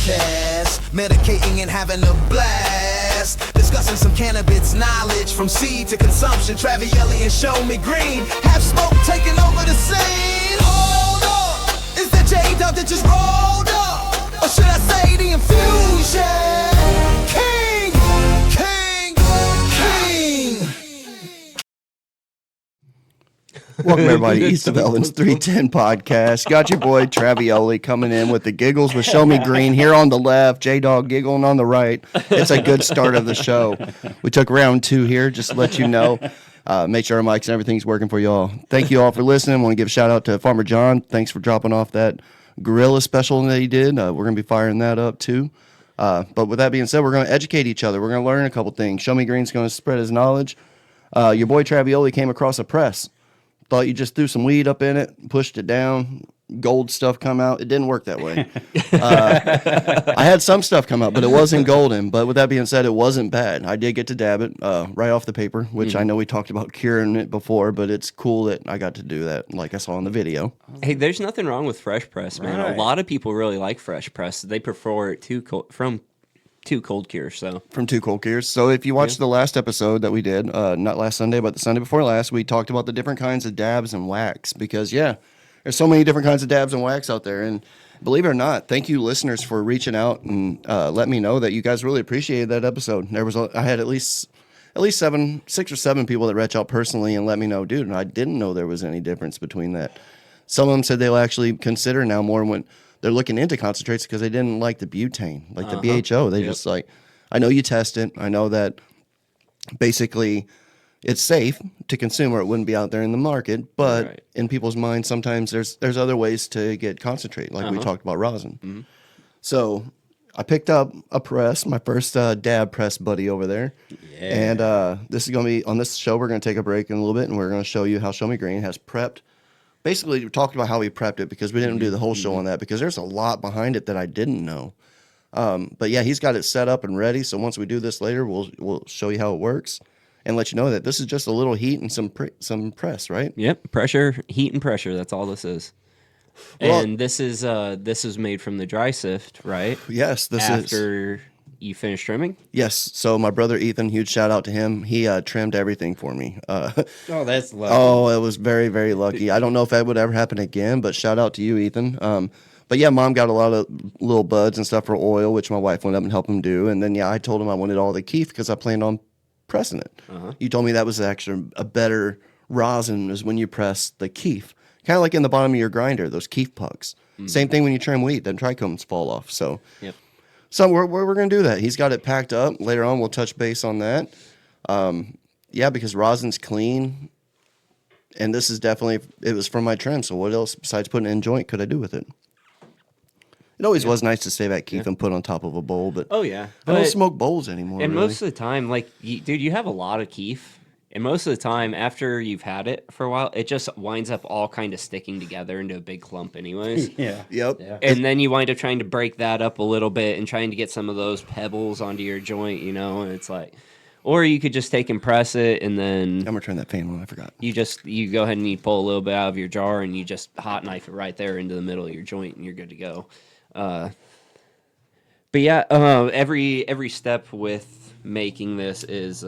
podcast, medicating and having a blast, discussing some cannabis knowledge from seed to consumption. Travielli and ShowMe Green have smoke taking over the scene. Hold up, is that J-Dub that just rolled up, or should I say the infusion? King, king, king. Welcome, everybody, East of Elvins 310 podcast. Got your boy Travielli coming in with the giggles with ShowMe Green here on the left, J-Dog giggling on the right. It's a good start of the show. We took round 2 here, just to let you know. Make sure our mics and everything's working for you all. Thank you all for listening. I want to give a shout out to Farmer John. Thanks for dropping off that gorilla special that he did. We're going to be firing that up too. But with that being said, we're going to educate each other. We're going to learn a couple things. ShowMe Green's going to spread his knowledge. Your boy Travielli came across a press. Thought you just threw some weed up in it, pushed it down, gold stuff come out. It didn't work that way. I had some stuff come out, but it wasn't golden. But with that being said, it wasn't bad. I did get to dab it right off the paper, which I know we talked about curing it before, but it's cool that I got to do that like I saw in the video. Hey, there's nothing wrong with fresh press, man. Right. A lot of people really like fresh press. They prefer it from two cold cures. From 2 cold cures. So if you watched the last episode that we did, not last Sunday, but the Sunday before last, we talked about the different kinds of dabs and wax because, there's so many different kinds of dabs and wax out there. And believe it or not, thank you, listeners, for reaching out and let me know that you guys really appreciated that episode. I had at least 6 or 7 people that reached out personally and let me know, dude, I didn't know there was any difference between that. Some of them said they'll actually consider now more when they're looking into concentrates because they didn't like the butane, like the BHO. They just like, I know you test it. I know that basically it's safe to consume or it wouldn't be out there in the market. But in people's minds, sometimes there's other ways to get concentrate, like we talked about rosin. Mm-hmm. So I picked up a press, my first dab press buddy over there. Yeah. And this is going to be, on this show, we're going to take a break in a little bit and we're going to show you how ShowMe Green has prepped. Basically, we talked about how we prepped it because we didn't do the whole show on that because there's a lot behind it that I didn't know. But yeah, he's got it set up and ready. So once we do this later, we'll show you how it works and let you know that this is just a little heat and some press, right? Yep, pressure, heat, and pressure. That's all this is. Well, and this is made from the dry sift, right? Yes, after you finish trimming? Yes. So my brother Ethan, huge shout out to him. He trimmed everything for me. Oh, that's lucky. Oh, it was very, very lucky. I don't know if that would ever happen again, but shout out to you, Ethan. But yeah, Mom got a lot of little buds and stuff for oil, which my wife went up and helped him do. And then I told him I wanted all the keef because I planned on pressing it. You told me that was actually a better rosin is when you press the keef, kind of like in the bottom of your grinder, those keef pucks. Same thing when you trim wheat, then trichomes fall off. So. Yep. So we're going to do that. He's got it packed up. Later on, we'll touch base on that. Because rosin's clean, and this is definitely, it was from my trim, so what else besides putting it in joint could I do with it? It always was nice to save that keef and put on top of a bowl, but I don't smoke bowls anymore. And really. Most of the time, dude, you have a lot of keef. And most of the time, after you've had it for a while, it just winds up all kind of sticking together into a big clump anyways. Yep. Yeah. And then you wind up trying to break that up a little bit and trying to get some of those pebbles onto your joint, and it's like... Or you could just take and press it, and then... I'm going to turn that fan on, I forgot. You go ahead and you pull a little bit out of your jar, and you just hot knife it right there into the middle of your joint, and you're good to go. But yeah, every step with making this is...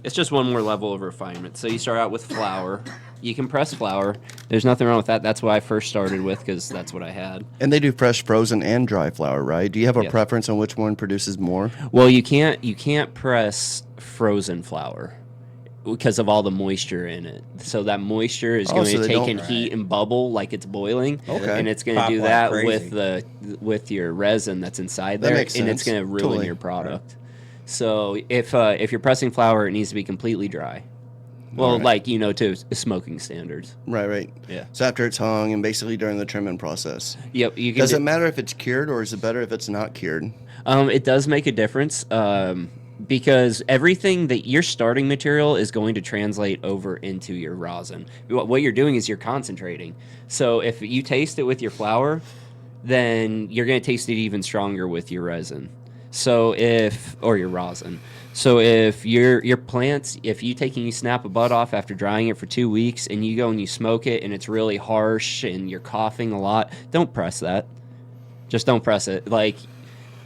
It's just one more level of refinement. So you start out with flour. You can press flour. There's nothing wrong with that. That's what I first started with because that's what I had. And they do fresh, frozen, and dry flour, right? Do you have a preference on which one produces more? Well, you can't press frozen flour because of all the moisture in it. So that moisture is going to take in heat and bubble like it's boiling. Okay. And it's going to do that with your resin that's inside there. That makes sense. And it's going to ruin your product. Right. So if you're pressing flour, it needs to be completely dry. Well, to smoking standards. Right. Yeah. So after it's hung and basically during the trimming process. Yep. Does it matter if it's cured or is it better if it's not cured? It does make a difference because everything that your starting material is going to translate over into your rosin. What you're doing is you're concentrating. So if you taste it with your flour, then you're going to taste it even stronger with your resin. Or your rosin. So if your plants, if you snap a bud off after drying it for 2 weeks and you go and you smoke it and it's really harsh and you're coughing a lot, don't press that. Just don't press it.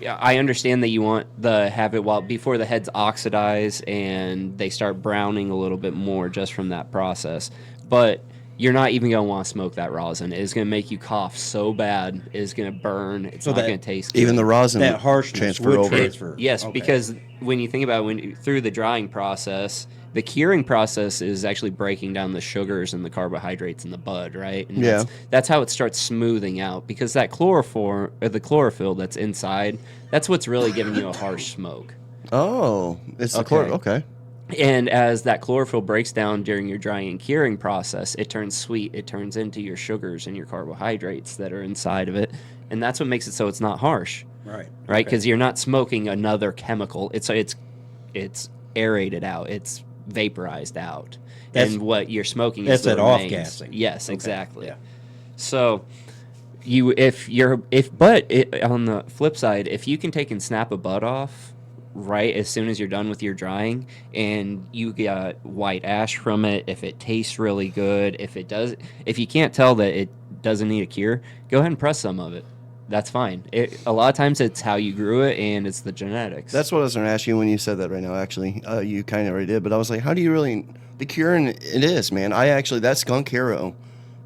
Yeah, I understand that you want the have it while before the heads oxidize and they start browning a little bit more just from that process. But you're not even gonna want to smoke that rosin. It's gonna make you cough so bad. It's gonna burn. It's So not that- gonna taste good. Even the rosin That harshness transfer would over. transfer. Yes, Okay. because when you think about through the drying process, the curing process is actually breaking down the sugars and the carbohydrates in the bud, right? And Yeah. that's how it starts smoothing out because that chloroform or the chlorophyll that's inside, that's what's really giving you a harsh smoke. Oh, it's the Okay. okay. And as that chlorophyll breaks down during your drying and curing process, it turns sweet. It turns into your sugars and your carbohydrates that are inside of it, and that's what makes it so it's not harsh, Right. right? Because you're not smoking another chemical. It's aerated out. It's vaporized out, and what you're smoking is That's the that remains. off-gassing. Yes, Okay, exactly. yeah. So on the flip side, if you can take and snap a bud off right as soon as you're done with your drying and you got white ash from it, if it tastes really good, if you can't tell that it doesn't need a cure, go ahead and press some of it. That's fine. A lot of times it's how you grew it and it's the genetics. That's what I was going to ask you when you said that right now. Actually, you kind of already did, but I was like, how do you really the curing? It is, man. That skunk hero.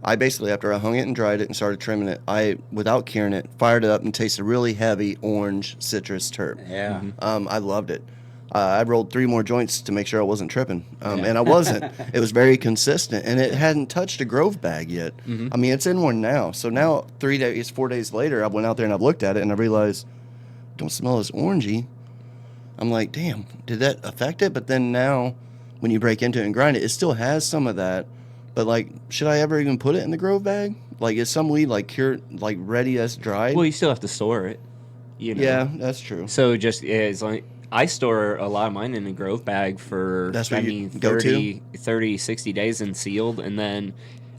I basically, after I hung it and dried it and started trimming it, without curing it, fired it up and tasted really heavy orange citrus terp. Yeah. I loved it. I rolled 3 more joints to make sure I wasn't tripping, and I wasn't. It was very consistent, and it hadn't touched a Grove bag yet. I mean, it's in one now. So now 4 days later, I went out there and I've looked at it, and I realized, don't smell as orangey. I'm like, damn, did that affect it? But then now, when you break into it and grind it, it still has some of that. But like, should I ever even put it in the Grove bag? Like, is some weed like cured, like ready as dried? well, you still have to store it. You know? Yeah, that's true. So just as long I store a lot of mine in a Grove bag for That's what you go 30, 60 days and sealed, and then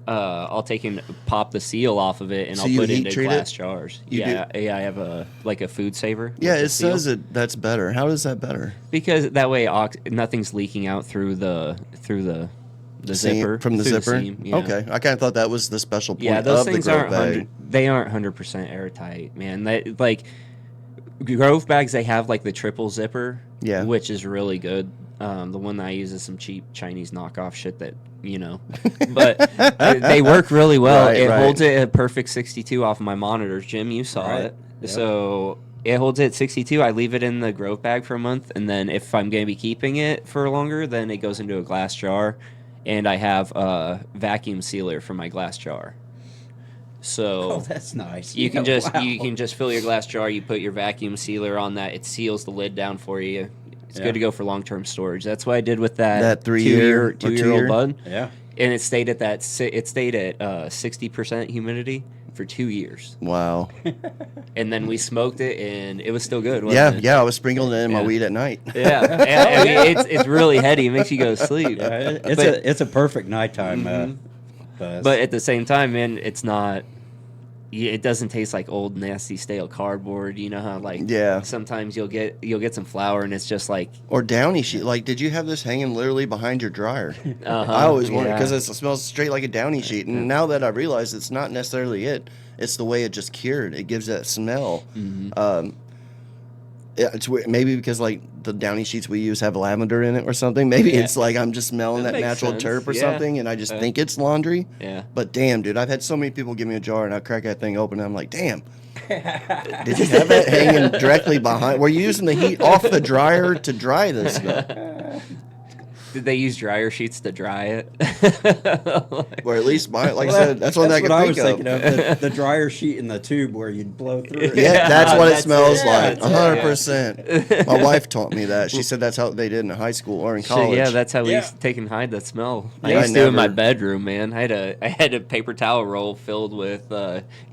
I'll take and pop the seal off of it and So I'll you put it heat into treat glass it? jars. You Yeah, I have a food saver. Yeah, with the it seal. says that's better. How is that better? Because that way nothing's leaking out through the zipper From the through zipper? seam, yeah. Okay. I kind of thought that was the special point Yeah, those of the things Grove bag. they aren't 100% airtight, man. Like Grove bags, they have like the triple zipper, Yeah. which is really good. The one that I use is some cheap Chinese knockoff shit that but they work really well. Right, It right. holds it at perfect 62 off of my monitors. Jim, you saw Right. it. Yep. So it holds it at 62. I leave it in the Grove bag for a month, and then if I'm going to be keeping it for longer, then it goes into a glass jar, and I have a vacuum sealer for my glass jar. So Oh, that's nice. you can Yeah, just wow. you can just fill your glass jar. You put your vacuum sealer on that. It seals the lid down for you. It's Yeah. good to go for long term storage. That's what I did with that That 3-year or 2-year-old 2-year? bud. Yeah. And it stayed at 60% humidity for 2 years. Wow. And then we smoked it, and it was still good. Wasn't it? Yeah. I was sprinkling it in my Yeah. weed at night. Yeah, I mean, it's really heady. It makes you go to sleep. Yeah, But- it's a perfect nighttime buzz. But at the same time, man, it's not. It doesn't taste like old nasty stale cardboard. You know how like Yeah. sometimes you'll get some flour and it's just like Or downy sheet. Like, did you have this hanging literally behind your dryer? uh-huh, I always wondered yeah. because it smells straight like a downy sheet. And now that I realize it's not necessarily it, it's the way it just cured. It gives that smell. It's weird. Maybe because like the downy sheets we use have lavender in it or something. Maybe Yeah. it's like I'm just smelling That that makes natural sense. terp or Yeah. something, and I just think it's laundry. Yeah. But damn, dude, I've had so many people give me a jar and I crack that thing open and I'm like, damn. Did you have that hanging directly behind? Were you using the heat off the dryer to dry this stuff? Did they use dryer sheets to dry it? Or at least my, like I said, that's one that I what could I think was of. thinking of. The dryer sheet in the tube where you'd blow through it. Yeah, that's what it That's smells it. like. Yeah, 100%. My wife taught me that. She said that's how they did in high school or in college. Shit, yeah, that's how we Yeah. used to take and hide that smell. I Yeah, used to in my never- bedroom, man. I had a paper towel roll filled with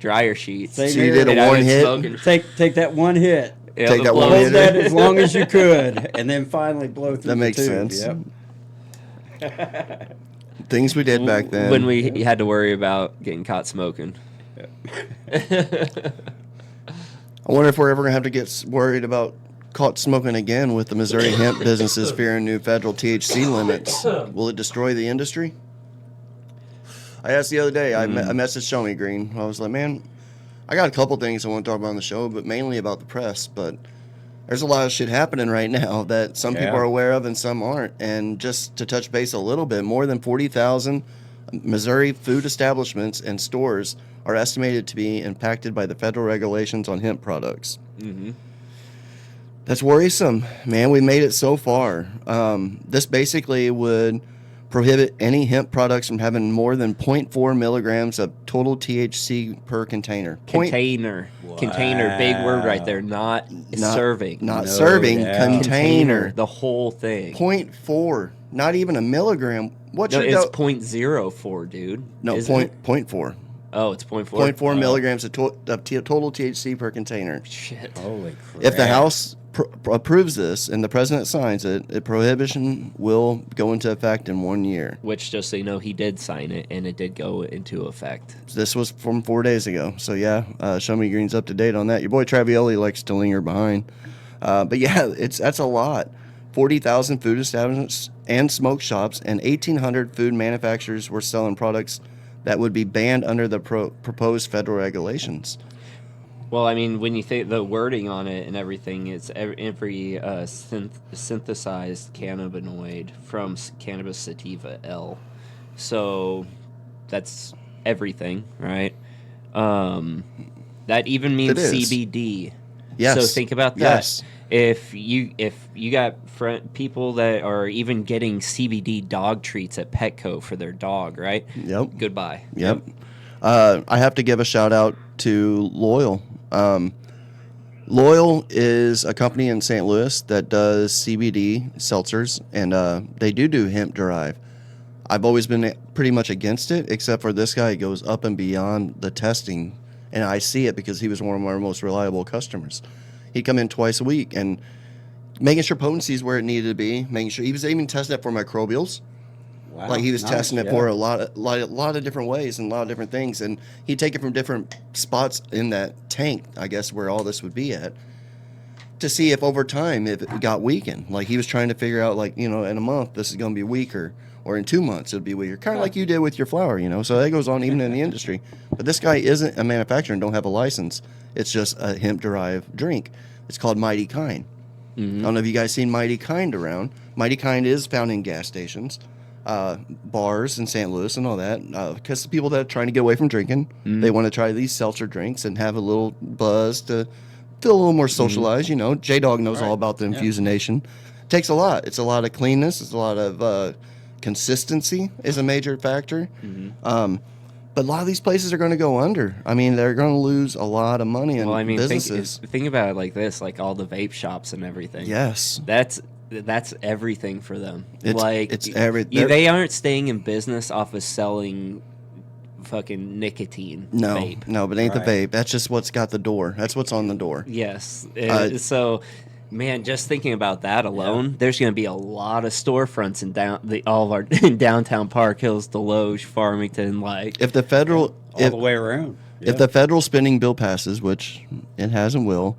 dryer sheets. Same So you did a And I one would hit? smoke and- Take that one hit. yeah, Take the that one blow- Hold that as long as you could, and then finally blow through That makes the tube. sense. Yep. Things we did back then. when we had to worry about getting caught smoking. I wonder if we're ever going to have to get worried about caught smoking again with the Missouri hemp businesses fearing new federal THC limits. Will it destroy the industry? I asked the other day, I messaged ShowMe Green. I was like, man, I got a couple things I want to talk about on the show, but mainly about the press. But there's a lot of shit happening right now that some people are aware of and some aren't. And just to touch base a little bit, more than 40,000 Missouri food establishments and stores are estimated to be impacted by the federal regulations on hemp products. Mm-hmm. That's worrisome, man. We made it so far. This basically would prohibit any hemp products from having more than 0.4 milligrams of total THC per container. Container. Container. Big word right there. Not serving. Not serving. Yeah. Container. The whole thing. 0.4. Not even a milligram. What No, should it's 0.04, dude. No, Isn't it? 0.4. Oh, it's 0.4. 0.4 milligrams of total THC per container. Shit. Holy crap. If the House approves this and the president signs it, the prohibition will go into effect in 1 year. Which, just so you know, he did sign it, and it did go into effect. This was from 4 days ago. So, yeah, ShowMe Green's up to date on that. Your boy Travioli likes to linger behind. But, yeah, that's a lot. 40,000 food establishments and smoke shops and 1,800 food manufacturers were selling products that would be banned under the proposed federal regulations. Well, I mean, when you think the wording on it and everything, it's every synthesized cannabinoid from cannabis sativa L. So that's everything, right? That even means CBD. Yes. So think about that. Yes. If you got people that are even getting CBD dog treats at Petco for their dog, right? Yep. Goodbye. Yep. I have to give a shout out to Loyal. Loyal is a company in St. Louis that does CBD seltzers, and they do hemp derived. I've always been pretty much against it, except for this guy goes up and beyond the testing, and I see it because he was one of our most reliable customers. He'd come in twice a week and making sure potency is where it needed to be, making sure he was even testing it for microbials. Wow, Like he was nice, testing it yeah. for a lot of different ways and a lot of different things, and he'd take it from different spots in that tank, I guess, where all this would be at, to see if over time if it got weakened. Like he was trying to figure out, like, in a month this is going to be weaker, or in 2 months it'll be weaker, kind of like you did with your flour, So that goes on even in the industry. But this guy isn't a manufacturer and don't have a license. It's just a hemp derived drink. It's called Mighty Kind. Mm-hmm. I don't know if you guys seen Mighty Kind around. Mighty Kind is found in gas stations, bars in St. Louis and all that, because the people that are trying to get away from drinking, they want to try these seltzer drinks and have a little buzz to feel a little more socialized. J-Dog knows all about the infusionation. It takes a lot. It's a lot of cleanness. It's a lot of consistency is a major factor. But a lot of these places are going to go under. I mean, they're going to lose a lot of money in businesses. Think about it like this, like all the vape shops and everything. Yes. That's everything for them. It's everything. They aren't staying in business off of selling fucking nicotine vape. No, but it ain't the vape. That's just what's got the door. That's what's on the door. Yes. So, man, just thinking about that alone, there's going to be a lot of storefronts in downtown Park Hills, Deloge, Farmington, if the federal all the way around. If the federal spending bill passes, which it has and will,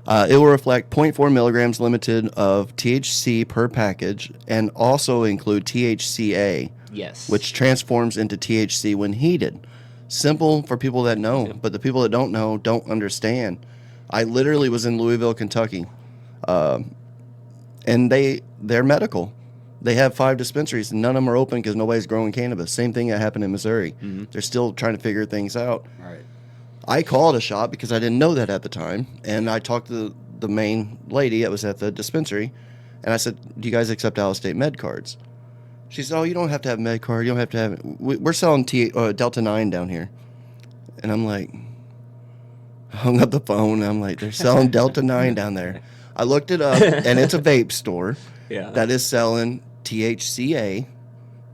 it will reflect 0.4 milligrams limited of THC per package and also include THCA, yes, which transforms into THC when heated. Simple for people that know, but the people that don't know don't understand. I literally was in Louisville, Kentucky, and they're medical. They have 5 dispensaries, and none of them are open because nobody's growing cannabis. Same thing that happened in Missouri. They're still trying to figure things out. Right. I called a shop because I didn't know that at the time, and I talked to the main lady that was at the dispensary, and I said, "Do you guys accept out-of-state med cards?" She said, "Oh, you don't have to have a med card. You don't have to have. We're selling Delta 9 down here," and I'm like, hung up the phone. I'm like, they're selling Delta 9 down there. I looked it up, and it's a vape store that is selling THCA,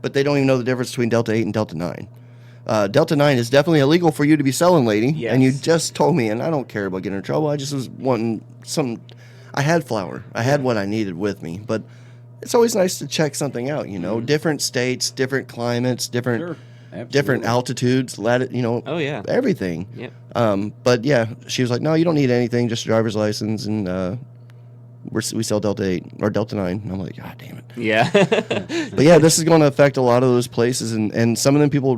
but they don't even know the difference between Delta 8 and Delta 9. Delta 9 is definitely illegal for you to be selling, lady, and you just told me, and I don't care about getting in trouble. I just was wanting some. I had flour. I had what I needed with me, but it's always nice to check something out, different states, different climates, different altitudes, everything. Yep. But yeah, she was like, "No, you don't need anything, just a driver's license and we sell Delta 8 or Delta 9. And I'm like, God damn it. Yeah. But yeah, this is going to affect a lot of those places, and some of them people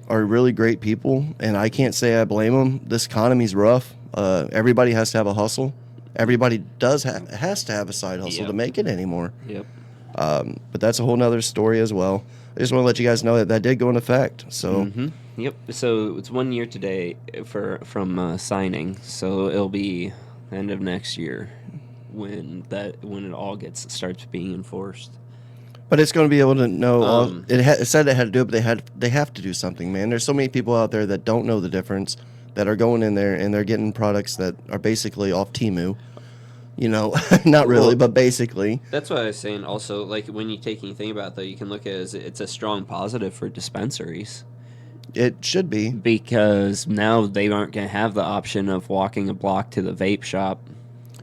are really great people, and I can't say I blame them. This economy's rough. Everybody has to have a hustle. Everybody has to have a side hustle to make it anymore. Yep. But that's a whole nother story as well. I just want to let you guys know that did go into effect. So Yep. So it's 1 year today from signing. So it'll be end of next year when it all starts being enforced. But it's going to be able to know. It said it had to do it, but they have to do something, man. There's so many people out there that don't know the difference, that are going in there and they're getting products that are basically off Temu. You know, not really, but basically. That's what I was saying. Also, like when you take anything about it, though, you can look at it as it's a strong positive for dispensaries. It should be, because now they aren't going to have the option of walking a block to the vape shop.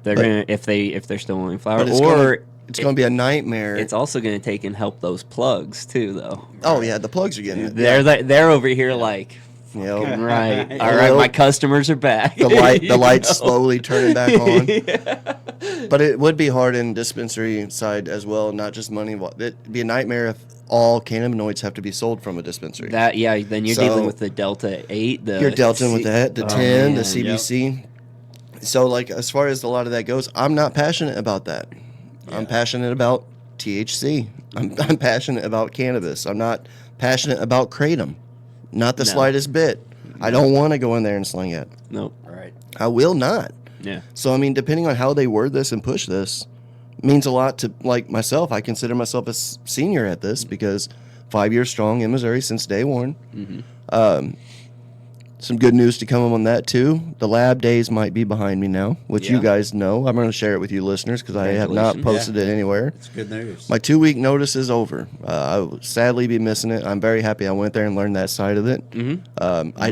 They're going to if they're still wanting flower, or it's going to be a nightmare. It's also going to take and help those plugs too, though. Oh yeah, the plugs are getting it. They're over here like. Yep. Right. All right, my customers are back. The light's slowly turning back on. Yeah. But it would be hard in dispensary side as well, not just money. It'd be a nightmare if all cannabinoids have to be sold from a dispensary. Then you're dealing with the Delta 8. You're dealing with that, the 10, the CBC. Yep. So, like, as far as a lot of that goes, I'm not passionate about that. Yeah. I'm passionate about THC. I'm passionate about cannabis. I'm not passionate about kratom. Not the slightest bit. I don't want to go in there and sling it. Nope. Right. I will not. Yeah. So, I mean, depending on how they word this and push this, means a lot to, like, myself. I consider myself a senior at this because 5 years strong in Missouri since day one. Mm-hmm. Some good news to come on that, too. The lab days might be behind me now, which you guys know. I'm going to share it with you listeners because I have not posted it anywhere. It's good news. My 2-week notice is over. I will sadly be missing it. I'm very happy I went there and learned that side of it. Mm-hmm. I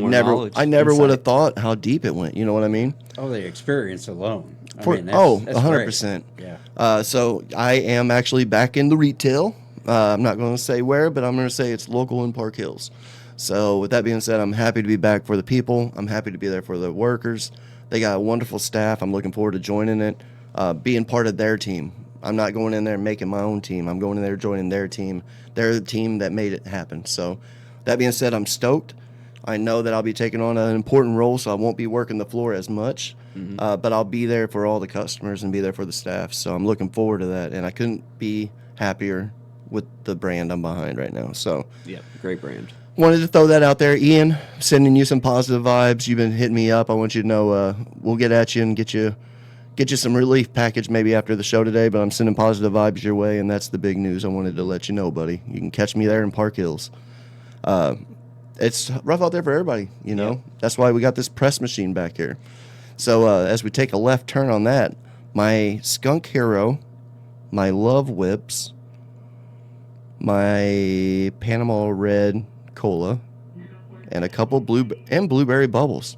never would have thought how deep it went. You know what I mean? Oh, the experience alone. That's 100%. Great. Yeah. So I am actually back in the retail. I'm not going to say where, but I'm going to say it's local in Park Hills. So with that being said, I'm happy to be back for the people. I'm happy to be there for the workers. They got a wonderful staff. I'm looking forward to joining it, being part of their team. I'm not going in there and making my own team. I'm going in there joining their team. They're the team that made it happen. So that being said, I'm stoked. I know that I'll be taking on an important role, so I won't be working the floor as much. Mm-hmm. But I'll be there for all the customers and be there for the staff. So I'm looking forward to that. And I couldn't be happier with the brand I'm behind right now. So yeah, great brand. Wanted to throw that out there. Ian, sending you some positive vibes. You've been hitting me up. I want you to know we'll get at you and get you some relief package maybe after the show today, but I'm sending positive vibes your way, and that's the big news I wanted to let you know, buddy. You can catch me there in Park Hills. It's rough out there for everybody, you know. Yep. That's why we got this press machine back here. So as we take a left turn on that, my Skunk Hero, my Love Whips, my Panama Red Cola, and a couple blueberry bubbles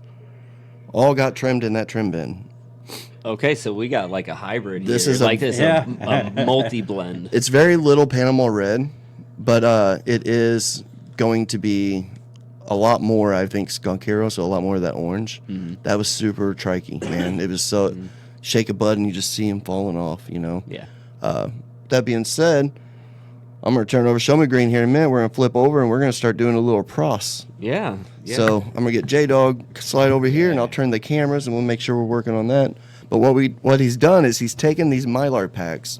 all got trimmed in that trim bin. Okay, so we got like a hybrid this here. Is a multi-blend. It's very little Panama Red, but it is going to be a lot more, I think, Skunk Hero, so a lot more of that orange. Mm-hmm. That was super trikey, man. It was so shake a bud and you just see him falling off, you know? Yeah. That being said, I'm going to turn over ShowMe Green here in a minute. We're going to flip over and we're going to start doing a little pros. Yeah. So I'm going to get J-Dog slide over here and I'll turn the cameras and we'll make sure we're working on that. But what he's done is he's taken these Mylar packs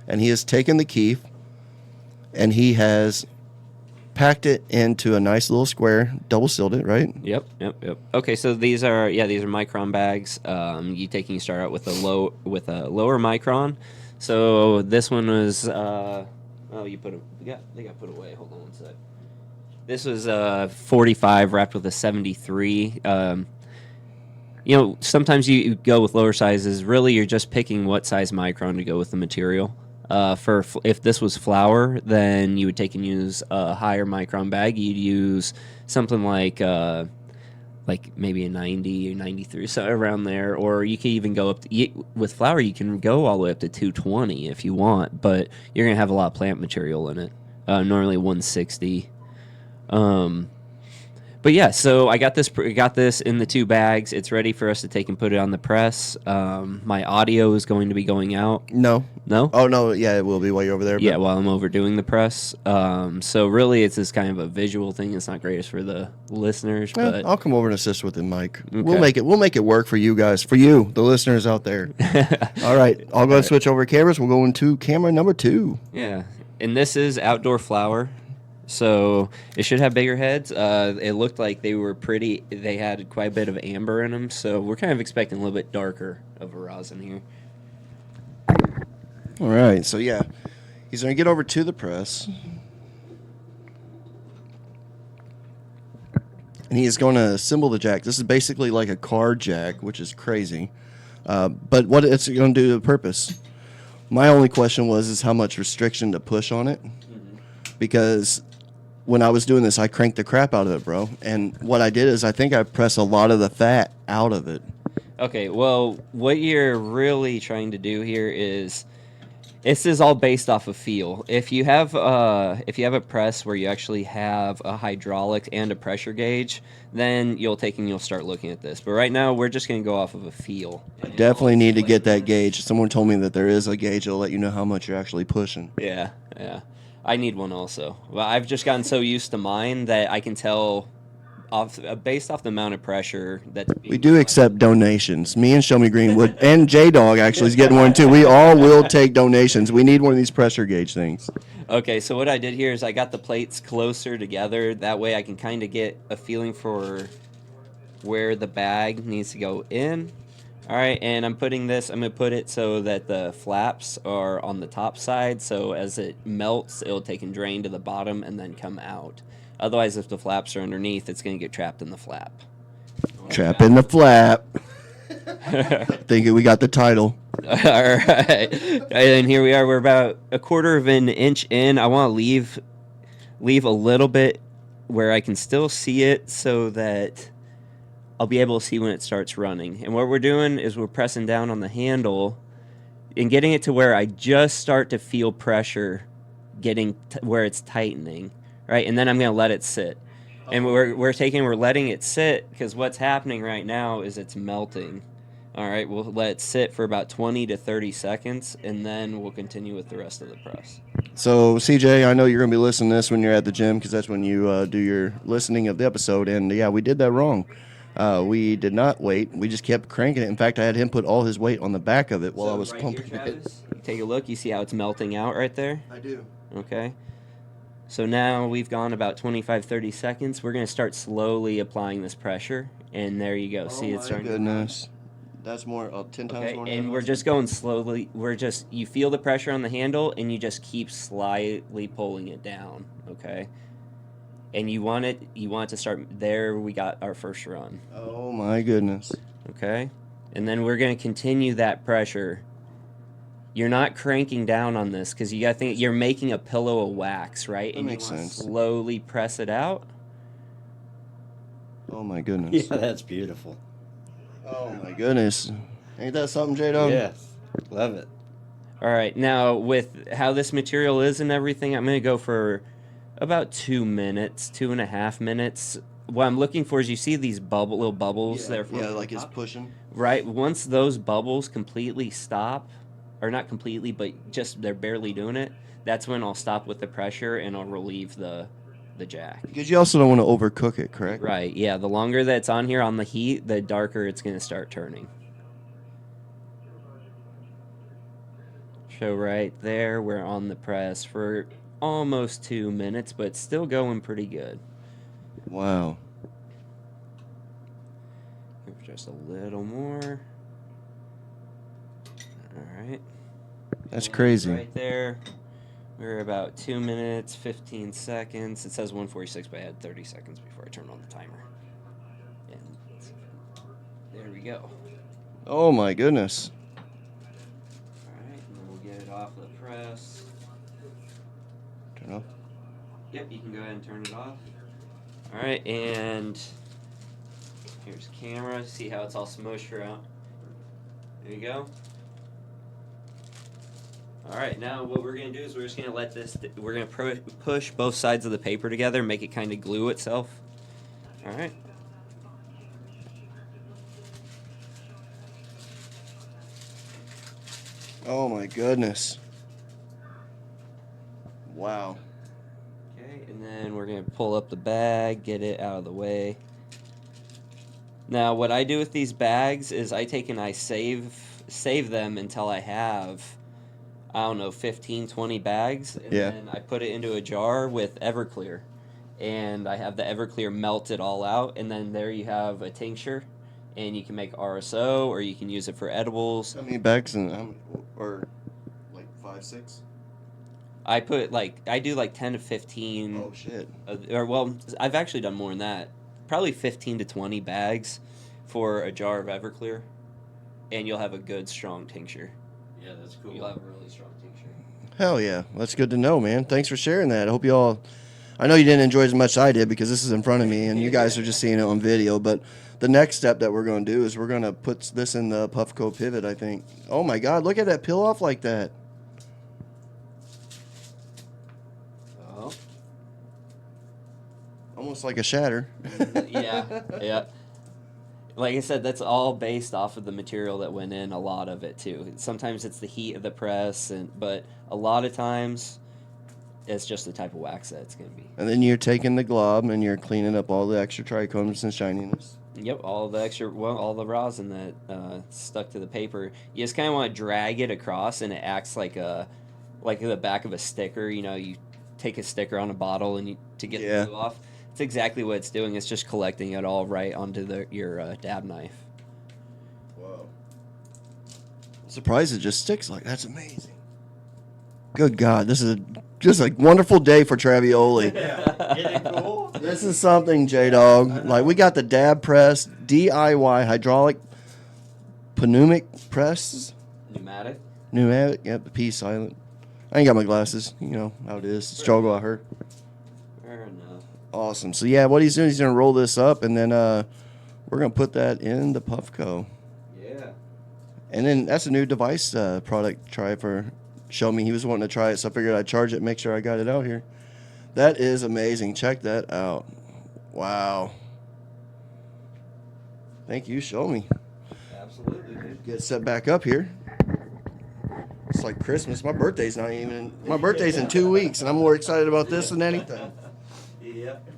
and he has taken the keef and he has packed it into a nice little square, double sealed it, right? Yep. Okay, so these are micron bags. You start out with a lower micron. So this one was they got put away. Hold on one sec. This was 45 wrapped with a 73. Sometimes you go with lower sizes. Really, you're just picking what size micron to go with the material. If this was flour, then you would take and use a higher micron bag. You'd use something like maybe a 90 or 93, so around there. Or you could even go up with flour. You can go all the way up to 220 if you want, but you're gonna have a lot of plant material in it. Normally 160. But yeah, so I got this in the 2 bags. It's ready for us to take and put it on the press. My audio is going to be going out. No. No? Oh, no. Yeah, it will be while you're over there. Yeah, but- while I'm over doing the press. So really, it's this kind of a visual thing. It's not greatest for the listeners, Yeah, but I'll come over and assist with it, Mike. Okay. We'll make it work for you guys, for you, the listeners out there. All right, I'll go switch over cameras. We'll go into camera number 2. yeah. And this is outdoor flower, so it should have bigger heads. It looked like they were pretty. They had quite a bit of amber in them, so we're kind of expecting a little bit darker of a rosin here. All right, so yeah, he's gonna get over to the press, and he is going to assemble the jack. This is basically like a car jack, which is crazy. But what it's going to do to the purpose. My only question is how much restriction to push on it, because when I was doing this, I cranked the crap out of it, bro. And what I did is I think I pressed a lot of the fat out of it. Okay, well, what you're really trying to do here is this is all based off of feel. If you have a press where you actually have a hydraulic and a pressure gauge, then you'll start looking at this. But right now, we're just going to go off of a feel. Definitely need to get that gauge. Someone told me that there is a gauge that'll let you know how much you're actually pushing. Yeah. I need one also. Well, I've just gotten so used to mine that I can tell based off the amount of pressure that's being We do accept donations. Me and ShowMe Green would, and J Dog actually is getting one too. We all will take donations. We need one of these pressure gauge things. Okay, so what I did here is I got the plates closer together. That way I can kind of get a feeling for where the bag needs to go in. All right, and I'm going to put it so that the flaps are on the top side. So as it melts, it'll take and drain to the bottom and then come out. Otherwise, if the flaps are underneath, it's going to get trapped in the flap. Trap in the flap. Thinking we got the title. All right. And here we are. We're about a quarter of an inch in. I want to leave a little bit where I can still see it so that I'll be able to see when it starts running. And what we're doing is we're pressing down on the handle and getting it to where I just start to feel pressure getting where it's tightening, right? And then I'm going to let it sit. And we're letting it sit because what's happening right now is it's melting. All right, we'll let it sit for about 20 to 30 seconds, and then we'll continue with the rest of the press. So, CJ, I know you're going to be listening to this when you're at the gym because that's when you do your listening of the episode. And, yeah, we did that wrong. We did not wait. We just kept cranking it. In fact, I had him put all his weight on the back of it while I was right pumping here, it. Travis, you take a look. You see how it's melting out right there? I do. Okay. So now we've gone about 25, 30 seconds. We're going to start slowly applying this pressure. And there you go. See, it's starting goodness. That's more, 10 times Okay, more. and we're just going slowly. You feel the pressure on the handle, and you just keep slightly pulling it down, okay? And you want it to start, there we got our first run, Oh, my goodness. okay? And then we're going to continue that pressure. You're not cranking down on this because you got to think you're making a pillow of wax, right? And makes you want to sense. slowly press it out. Oh, my goodness. Yeah, that's beautiful. Oh, my goodness. Ain't that something, J-Dog? Yes, love it. All right, now with how this material is and everything, I'm going to go for about 2 minutes, 2.5 minutes. What I'm looking for is you see these little bubbles there. Yeah, like it's pushing. Right, once those bubbles completely stop, or not completely, but just they're barely doing it, that's when I'll stop with the pressure and I'll relieve the jack. Because you also don't want to overcook it, correct? Right, yeah, the longer that it's on here on the heat, the darker it's going to start turning. So right there, we're on the press for almost 2 minutes, but still going pretty good. Wow. Just a little more. All right. That's And crazy. Right there. We're about 2 minutes, 15 seconds. It says 146, but I had 30 seconds before I turned on the timer. And there we go. Oh, my goodness. All right, and then we'll get it off the press. Turn off. Yep, you can go ahead and turn it off. All right, and here's camera. See how it's all smushed around. There you go. All right, now what we're going to do is we're just going to let this, we're going to push both sides of the paper together, make it kind of glue itself. All right. Oh my goodness. Wow. Okay, and then we're going to pull up the bag, get it out of the way. Now, what I do with these bags is I take and I save them until I have, I don't know, 15, 20 bags. And Yeah. then I put it into a jar with Everclear. And I have the Everclear melt it all out. And then there you have a tincture. And you can make RSO or you can use it for edibles. How many bags or like 5, 6? I do like 10 to 15. Oh shit. Or, well, I've actually done more than that. Probably 15 to 20 bags for a jar of Everclear. And you'll have a good, strong tincture. Yeah, that's cool. You'll have a really strong tincture. Hell yeah. That's good to know, man. Thanks for sharing that. I hope you all. I know you didn't enjoy as much as I did because this is in front of me and you guys are just seeing it on video. But the next step that we're going to do is we're going to put this in the Puffco pivot, I think. Oh my God, look at that peel off like that. Oh. Almost like a shatter. Yeah. Like I said, that's all based off of the material that went in, a lot of it too. Sometimes it's the heat of the press, but a lot of times it's just the type of wax that it's going to be. And then you're taking the glob and you're cleaning up all the extra trichomes and shininess. Yep, all the rosin that stuck to the paper. You just kind of want to drag it across, and it acts like the back of a sticker. You know, you take a sticker on a bottle and to get the glue off. It's exactly what it's doing. It's just collecting it all right onto your dab knife. Whoa. I'm surprised it just sticks like that's amazing. Good God, this is just a wonderful day for Travioli. Yeah. Isn't it cool? This is something, J-Dog. Like, we got the dab press, DIY hydraulic pneumatic press. Pneumatic, yep, the P silent. I ain't got my glasses. You know how it is. Struggle, I heard. Fair enough. Awesome. So, yeah, what he's doing, he's going to roll this up, and then we're going to put that in the Puffco. Yeah. And then that's a new device product try for ShowMe. He was wanting to try it, so I figured I'd charge it and make sure I got it out here. That is amazing. Check that out. Wow. Thank you, ShowMe. Absolutely, dude. Get set back up here. It's like Christmas. My birthday's in 2 weeks, and I'm more excited about this than anything. Yep.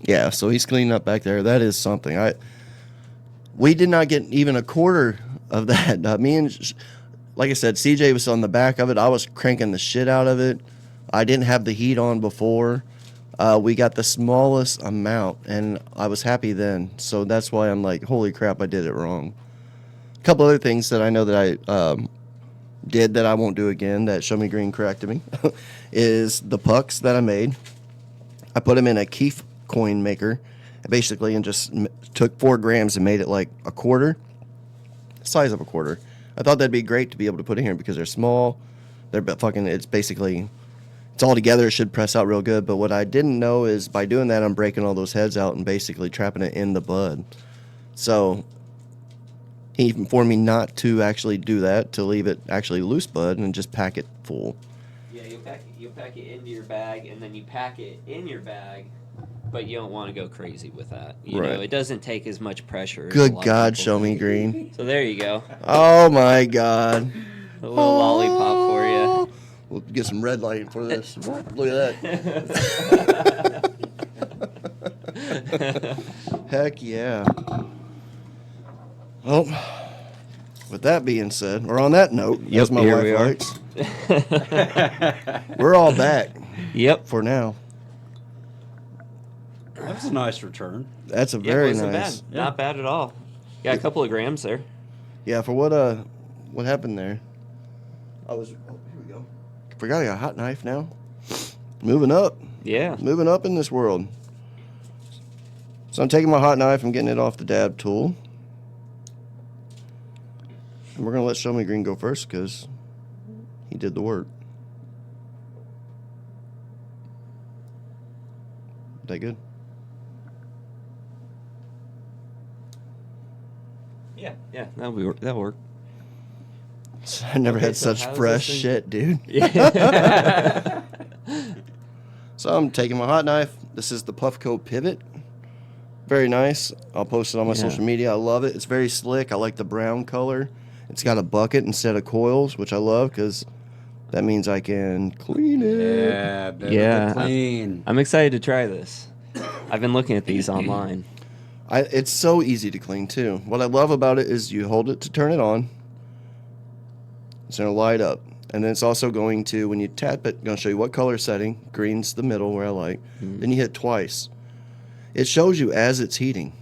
Yeah, so he's cleaning up back there. That is something. We did not get even a quarter of that. Like I said, CJ was on the back of it. I was cranking the shit out of it. I didn't have the heat on before. We got the smallest amount, and I was happy then. So that's why I'm like, holy crap, I did it wrong. A couple other things that I know that I did that I won't do again, that ShowMe Green corrected me, is the pucks that I made. I put them in a keef coin maker, basically, and just took 4 grams and made it like a quarter, size of a quarter. I thought that'd be great to be able to put in here because they're small. It's all together. It should press out real good. But what I didn't know is by doing that, I'm breaking all those heads out and basically trapping it in the bud. So he informed me not to actually do that, to leave it actually loose bud and just pack it full. Yeah, you'll pack it into your bag, and then you pack it in your bag, but you don't want to go crazy with that. You know, it doesn't take as much pressure. Good God, ShowMe Green. So there you go. Oh my God. A little lollipop for you. We'll get some red light for this. Look at that. Heck yeah. Well, with that being said, or on that note, as my here wife we are. likes, we're all back. Yep. For now. That was a nice return. That's a It very wasn't nice. bad. Not bad at all. Got a couple of grams there. Yeah, for what happened there? Here we go. Forgot I got a hot knife now. Moving up. Yeah. Moving up in this world. So I'm taking my hot knife and getting it off the dab tool. And we're going to let ShowMe Green go first because he did the work. That good? Yeah. That'll work. I never Okay, had so such how's fresh this thing- shit, dude. So I'm taking my hot knife. This is the Puffco Pivot. Very nice. I'll post it on my Yeah. social media. I love it. It's very slick. I like the brown color. It's got a bucket instead of coils, which I love because that means I can clean it. Yeah, better Yeah, to clean. I'm excited to try this. I've been looking at these online. It's so easy to clean too. What I love about it is you hold it to turn it on. It's going to light up. And then it's also going to, when you tap it, going to show you what color setting. Green's the middle where I like. Then you hit twice. It shows you as it's heating.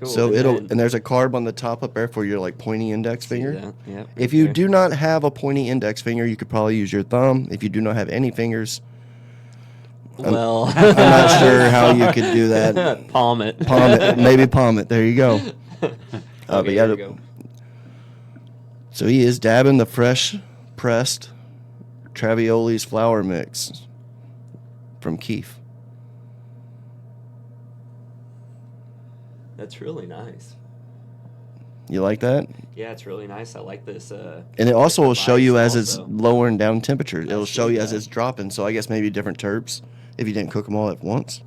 Cool. So and it'll, then- and there's a carb on the top up there for your like pointy index See finger. that? Yep, If right you there. do not have a pointy index finger, you could probably use your thumb. If you do not have any fingers, Well, I'm not sure how you could do that. palm it. Palm it, maybe palm it. There you go. But Okay, yeah, there we go. so he is dabbing the fresh pressed Travioli's flour mix from Keef. That's really nice. You like that? Yeah, it's really nice. I like this. And it also will show you as it's also. lowering down temperature. It'll show see you as that. it's dropping. So I guess maybe different terps if you didn't cook them all at once.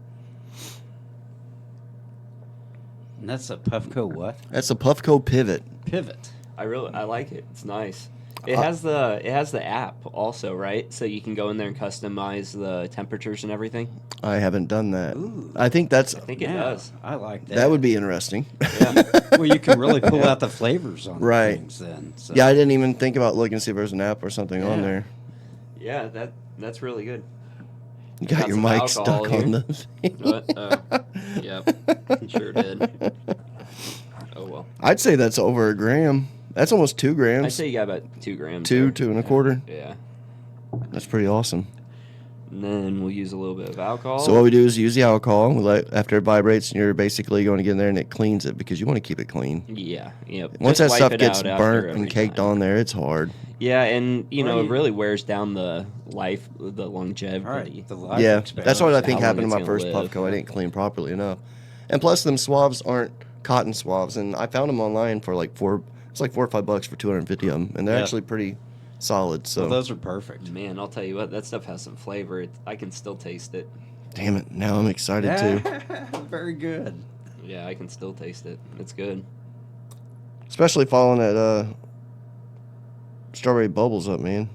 And that's a Puffco what? That's a Puffco Pivot. Pivot. I like it. It's nice. It has the app also, right? So you can go in there and customize the temperatures and everything. I haven't done that. Ooh. I think I think it Yeah, does. I like that. that would be interesting. Yeah. Well, you can really pull out the flavors on Right. things then. So. Yeah, I didn't even think about looking to see if there's an app or something on Yeah. there. Yeah, that's really good. You got Got your some mic alcohol stuck on here. the thing. What? Yep. Sure did. Oh well. I'd say that's over a gram. That's almost 2 grams. I'd say you got about 2 grams. two, there. 2 and a quarter. Yeah. That's pretty awesome. And then we'll use a little bit of alcohol. So what we do is use the alcohol. We let after it vibrates, and you're basically going to get in there and it cleans it because you want to keep it clean. Yeah. Yep. Once Just that wipe stuff it gets out after burnt every and caked time. on there, it's hard. Yeah, and Well, it you- really wears down the longevity. All right. The life Yeah, expectancy. that's what I how think long happened to it's my gonna first live. Puffco. I didn't clean properly enough, and plus them swabs aren't cotton swabs, and I found them online for like it's like $4 or $5 for 250 of them, and they're Yeah. actually pretty solid. So Well, those are perfect. Man, I'll tell you what, that stuff has some flavor. I can still taste it. damn it, now I'm excited too. Very good. Yeah, I can still taste it. It's good. Especially following that strawberry bubbles up, man.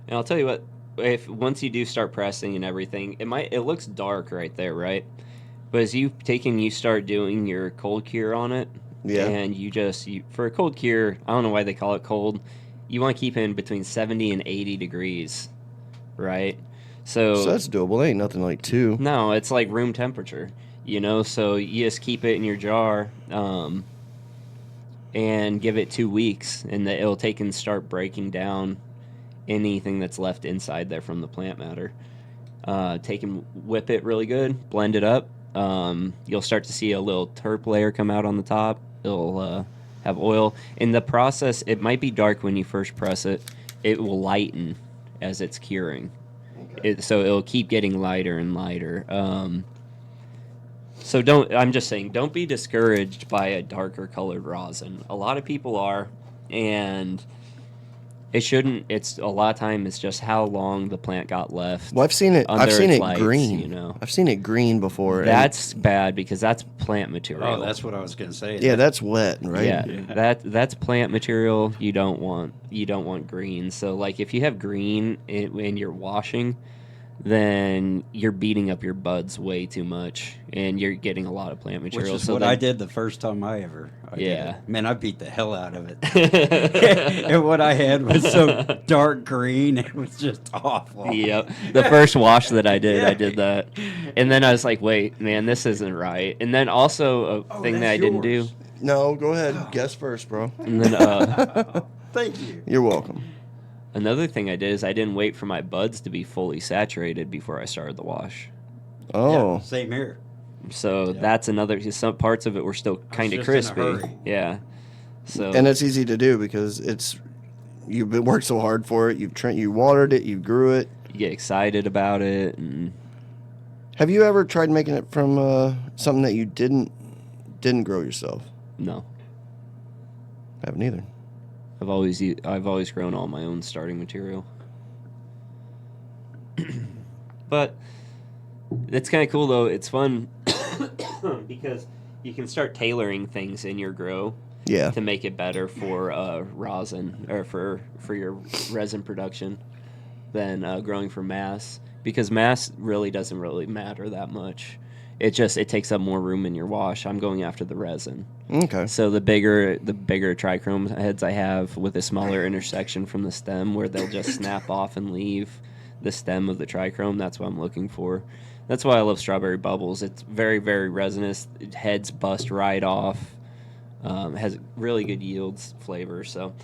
And I'll tell you what, if once you do start pressing and everything, it looks dark right there, right? But as you start doing your cold cure on it, Yeah. and you for a cold cure, I don't know why they call it cold. You want to keep it in between 70 and 80 degrees, right? So that's doable. They ain't nothing like 2. No, it's like room temperature, so you just keep it in your jar and give it 2 weeks, and it'll take and start breaking down anything that's left inside there from the plant matter. Take and whip it really good, blend it up. You'll start to see a little terp layer come out on the top. It'll have oil. In the process, it might be dark when you first press it. It will lighten as it's curing. So it'll keep getting lighter and lighter. So I'm just saying, don't be discouraged by a darker colored rosin. A lot of people are, and it shouldn't. It's a lot of time. It's just how long the plant got left. Well, I've seen it. Under I've seen its it lights, green. I've seen it green before. and- That's bad because that's plant material. Oh, that's what I was going to say. yeah, that's wet, right? Yeah, that's plant material. You don't want green. So like if you have green when you're washing, then you're beating up your buds way too much, and you're getting a lot of plant Which material. is so what then- I did the first time I did Yeah. it. Man, I beat the hell out of it. And what I had was so dark green, it was just awful. Yep. The first wash that I did that. And then I was like, wait, man, this isn't right. And then also a thing that I didn't do. No, go ahead. Guess first, bro. And then Thank you. You're welcome. another thing I did is I didn't wait for my buds to be fully saturated before I started the wash. Oh, Yeah, same here. So that's another. Some parts of it were still kind of just in a crispy. hurry. Yeah. So and it's easy to do because you've been worked so hard for it. You watered it, you grew it. you get excited about it, and Have you ever tried making it from something that you didn't grow yourself? no. I haven't either. I've always grown all my own starting material. But it's kind of cool though. It's fun because you can start tailoring things in your grow Yeah. to make it better for rosin or for your resin production than growing for mass, because mass really doesn't really matter that much. It takes up more room in your wash. I'm going after the resin. Okay. So the bigger trichrome heads I have with a smaller intersection from the stem where they'll just snap off and leave the stem of the trichrome, that's what I'm looking for. That's why I love strawberry bubbles. It's very, very resinous. Heads bust right off. Has really good yields, flavor. So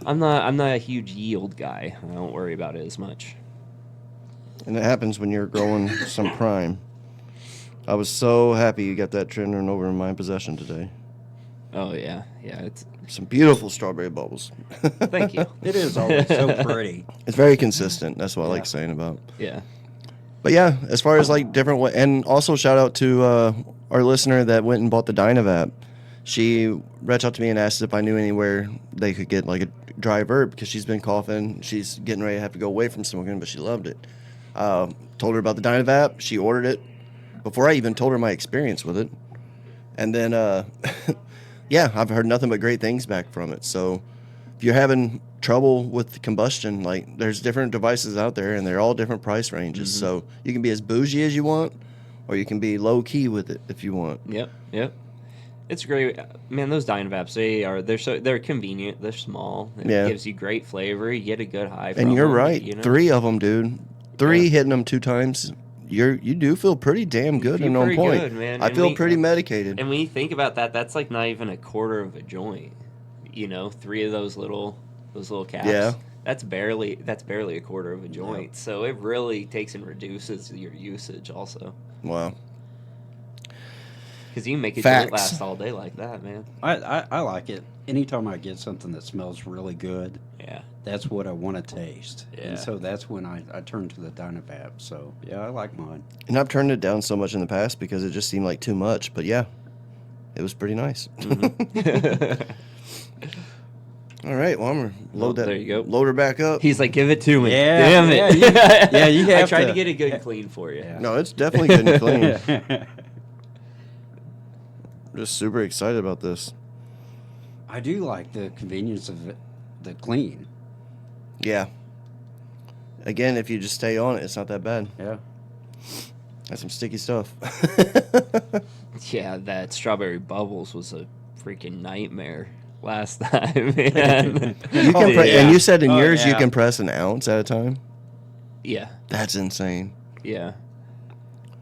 I'm not a huge yield guy. I don't worry about it as much. And it happens when you're growing some prime. I was so happy you got that turned over in my possession today. Oh yeah, it's Some beautiful strawberry bubbles. thank you. It is always so pretty. It's very consistent. That's what I like saying about. Yeah. But yeah, as far as like different and also shout out to our listener that went and bought the Dynavap. She reached out to me and asked if I knew anywhere they could get like a dry herb because she's been coughing. She's getting ready to have to go away from smoking, but she loved it. Told her about the Dynavap. She ordered it before I even told her my experience with it. And then, yeah, I've heard nothing but great things back from it. So if you're having trouble with combustion, like there's different devices out there and they're all different price ranges. Mm-hmm. So you can be as bougie as you want, or you can be low key with it if you want. Yep. It's great, man. Those Dynavaps, they're convenient. They're small. It gives you great flavor. You get a good high. And you're them, right. You know? 3 of them, dude. 3 hitting them 2 times. You do feel pretty damn good feel and on pretty point. good, man. I And feel pretty medicated. And when you think about that, that's like not even a quarter of a joint. 3 of those little caps. Yeah. That's barely a quarter of a joint. So it really takes and reduces your usage also. Wow. Because you can make a Facts. joint last all day like that, man. I like it. Anytime I get something that smells really good, Yeah. that's what I want to taste. Yeah. And so that's when I turn to the Dynavap. So, yeah, I like mine. And I've turned it down so much in the past because it just seemed like too much. But yeah, it was pretty nice. All right, well, I'm going to load there you go. load her back up. He's like, give it to me. Yeah, Damn it. you I have tried to. to get it good and clean for you. Yeah. No, it's definitely good and clean. Just super excited about this. I do like the convenience of the clean. Yeah. Again, if you just stay on it, it's not that bad. Yeah. That's some sticky stuff. Yeah, that strawberry bubbles was a freaking nightmare last time, man. You can and you said in Oh, yours you yeah. can press an ounce at a time? Yeah, That's insane. yeah,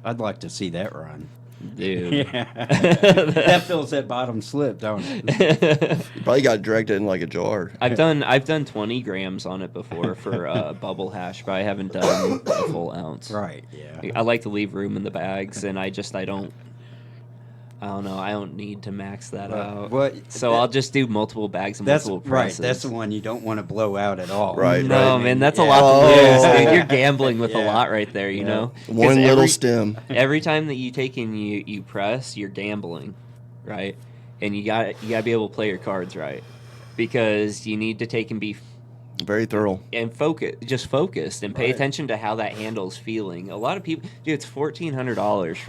I'd like to see that run. dude. That fills that bottom slip, don't it? You probably got directed in like a jar. I've done 20 grams on it before for bubble hash, but I haven't done a full ounce. Right, yeah. I like to leave room in the bags, and I don't know. I don't need to max that out. So I'll just do multiple bags and That's multiple right. presses. That's the one you don't want to blow out at all. Right, No, right. man, that's a Yeah. lot to lose, Oh. dude. You're gambling with a Yeah. lot right there, you know? 'Cause One little stem. Every time that you take and you press, you're gambling, right? And you got to be able to play your cards right, because you need to take and be Very thorough. and just focused and pay attention to how that handle's feeling. A lot of people, dude, it's $1,400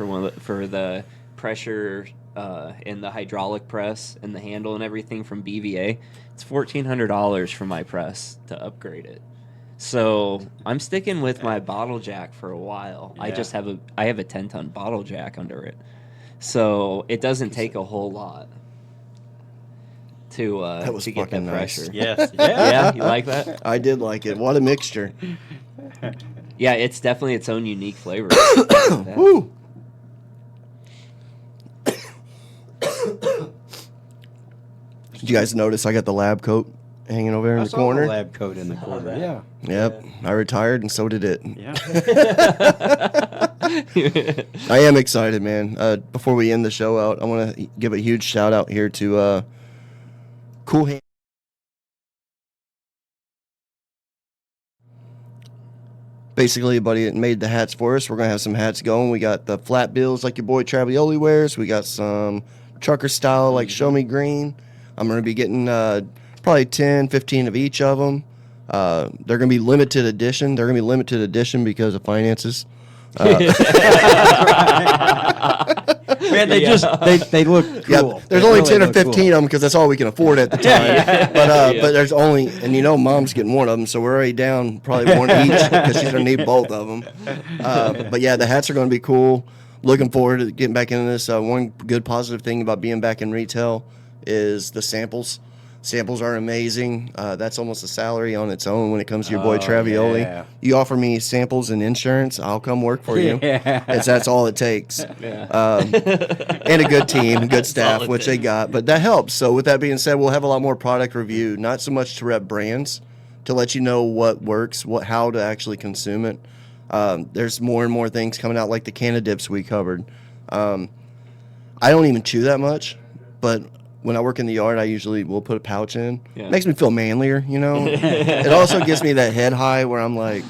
for the pressure and the hydraulic press and the handle and everything from BVA. It's $1,400 for my press to upgrade it. So I'm sticking with my bottle jack for a while. I Yeah. just have a 10-ton bottle jack under it, so it doesn't take a whole lot to That was to get that fucking nice. pressure. Yes. Yeah, you like that? I did like it. What a mixture. Yeah, it's definitely its own unique flavor. Woo! Did you guys notice I got the lab coat hanging over there in I the saw corner? the lab coat in the corner. Yeah. Yep. I retired and so did it. Yeah. I am excited, man. Before we end the show out, I want to give a huge shout out here to Cool Hand. Basically, a buddy that made the hats for us. We're going to have some hats going. We got the flat bills like your boy Travioli wears. We got some trucker style like ShowMe Green. I'm going to be getting probably 10, 15 of each of them. They're going to be limited edition. They're going to be limited edition because of finances. Man, they look cool. Yeah, there's They only really 10 or look 15 cool. of them because that's all we can afford at the time. But there's only, and Mom's getting one of them, so we're already down probably one each because she's going to need both of them. But yeah, the hats are going to be cool. Looking forward to getting back into this. One good positive thing about being back in retail is the samples. Samples are amazing. That's almost a salary on its own when it comes to your boy Travioli. yeah. You offer me samples and insurance, I'll come work for you. Yeah. That's all it takes. Yeah. And a good team, good staff, all it which they takes. got. But that helps. So with that being said, we'll have a lot more product review, not so much to rep brands, to let you know what works, how to actually consume it. There's more and more things coming out, like the cannabis we covered. I don't even chew that much, but when I work in the yard, I usually will put a pouch in. Yeah. Makes me feel manlier, It also gives me that head high where I'm like,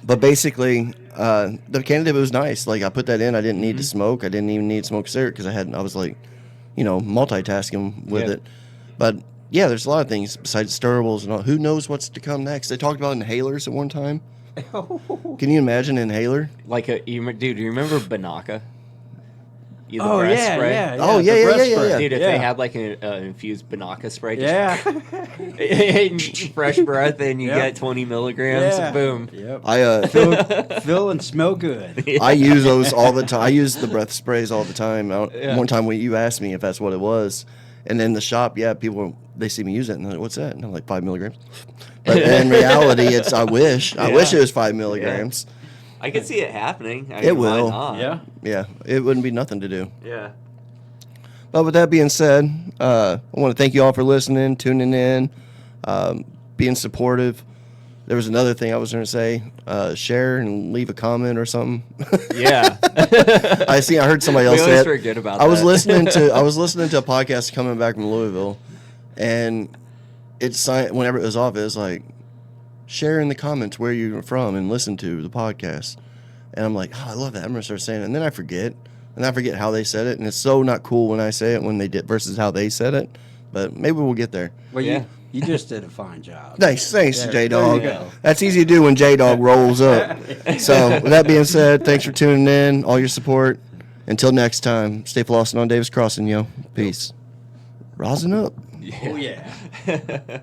but basically, the cannabis was nice. Like I put that in, I didn't need to smoke. I didn't even need to smoke a cigarette because I was like, multitasking with Yeah. it. But yeah, there's a lot of things besides stirrables and all. Who knows what's to come next? They talked about inhalers at one time. Can you imagine an inhaler? Like do you remember Banaka? The Oh breath yeah, spray? yeah, Oh, the yeah, breath yeah, yeah, spray. yeah. Dude, if they had like an infused Banaka spray, just Yeah. fresh breath, and you Yep. get 20 milligrams, Yeah. boom. Yep. I Feel and smell good. I use those all the time. I use the breath sprays all the time. Yeah. One time when you asked me if that's what it was, and in the shop, people they see me use it and they're like, "What's that?" And I'm like, 5 milligrams. But in reality, it's I wish it was 5 milligrams. I could see it happening. I It mean, why will. not? Yeah. Yeah, it wouldn't be nothing to do. Yeah. But with that being said, I want to thank you all for listening, tuning in, being supportive. There was another thing I was going to say: share and leave a comment or something. Yeah. I heard somebody else We say always it. forget about I was that. listening to a podcast coming back from Louisville, and whenever it was off, it was like share in the comments where you're from and listen to the podcast. And I'm like, oh, I love that. I'm gonna start saying it, and then I forget how they said it, and it's so not cool when I say it when they did versus how they said it. But maybe we'll get there. Well, Yeah. you just did a fine job. Thanks, There- J there Dog. you go. That's easy to do when J Dog rolls up. So, with that being said, thanks for tuning in, all your support. Until next time, stay flossing on Davis Crossing, yo. Peace. Rosin up. Oh yeah.